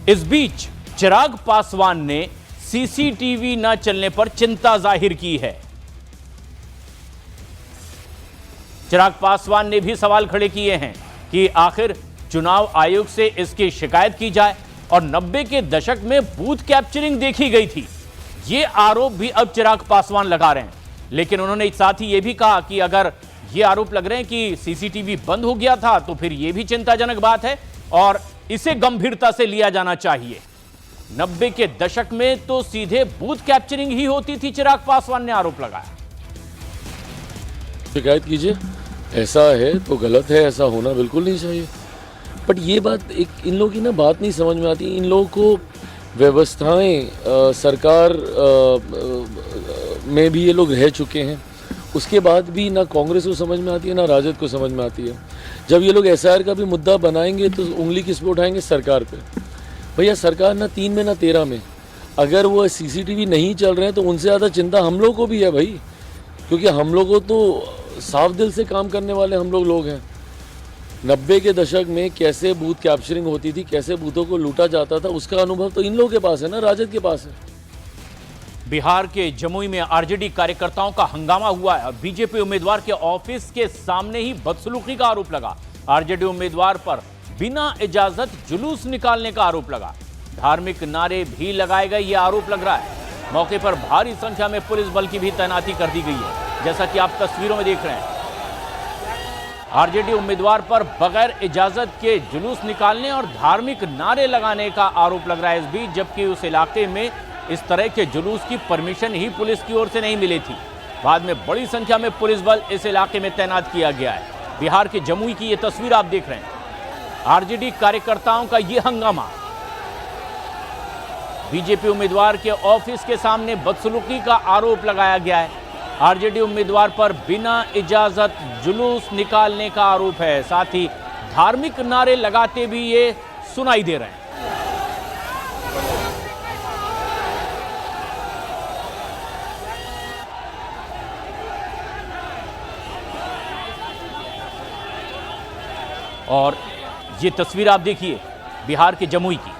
इस बीच चिराग पासवान ने सीसीटीवी न चलने पर चिंता जाहिर की है। चिराग पासवान ने भी सवाल खड़े किए हैं कि आखिर चुनाव आयोग से इसकी शिकायत की जाए और 90 के दशक में बूथ कैप्चरिंग देखी गई थी, ये आरोप भी अब चिराग पासवान लगा रहे हैं। लेकिन उन्होंने साथ ही यह भी कहा कि अगर ये आरोप लग रहे हैं कि सीसीटीवी बंद हो गया था तो फिर यह भी चिंताजनक बात है और इसे गंभीरता से लिया जाना चाहिए। 90 के दशक में तो सीधे बूथ कैप्चरिंग ही होती थी, चिराग पासवान ने आरोप लगाया। शिकायत कीजिए, ऐसा है तो गलत है, ऐसा होना बिल्कुल नहीं चाहिए। बट ये बात इन लोगों की ना बात नहीं समझ में आती। इन लोगों को व्यवस्थाएं सरकार में भी ये लोग रह चुके हैं, उसके बाद भी ना कांग्रेस को समझ में आती है ना राजद को समझ में आती है। जब ये लोग एसआईआर का भी मुद्दा बनाएंगे तो उंगली किस पे उठाएंगे? सरकार पे। भैया सरकार ना 3 में ना 13 में, अगर वो सीसीटीवी नहीं चल रहे हैं तो उनसे ज़्यादा चिंता हम लोग को भी है भाई, क्योंकि हम लोग को तो साफ दिल से काम करने वाले हम लोग हैं। 90 के दशक में कैसे बूथ कैप्चरिंग होती थी, कैसे बूथों को लूटा जाता था, उसका अनुभव तो इन लोगों के पास है ना, राजद के पास है। बिहार के जमुई में आरजेडी कार्यकर्ताओं का हंगामा हुआ है। बीजेपी उम्मीदवार के ऑफिस के सामने ही बदसलूकी का आरोप लगा। आरजेडी उम्मीदवार पर बिना इजाजत जुलूस निकालने का आरोप लगा। धार्मिक नारे भी लगाए गए, यह आरोप लग रहा है। मौके पर भारी संख्या में पुलिस बल की भी तैनाती कर दी गई है, जैसा कि आप तस्वीरों में देख रहे हैं। आरजेडी उम्मीदवार पर बगैर इजाजत के जुलूस निकालने और धार्मिक नारे लगाने का आरोप लग रहा है इस बीच, जबकि उस इलाके में इस तरह के जुलूस की परमिशन ही पुलिस की ओर से नहीं मिली थी। बाद में बड़ी संख्या में पुलिस बल इस इलाके में तैनात किया गया है। बिहार के जमुई की यह तस्वीर आप देख रहे हैं। आरजेडी कार्यकर्ताओं का यह हंगामा, बीजेपी उम्मीदवार के ऑफिस के सामने बदसलूकी का आरोप लगाया गया है। आरजेडी उम्मीदवार पर बिना इजाजत जुलूस निकालने का आरोप है, साथ ही धार्मिक नारे लगाते भी ये सुनाई दे रहे हैं। और ये तस्वीर आप देखिए बिहार के जमुई की।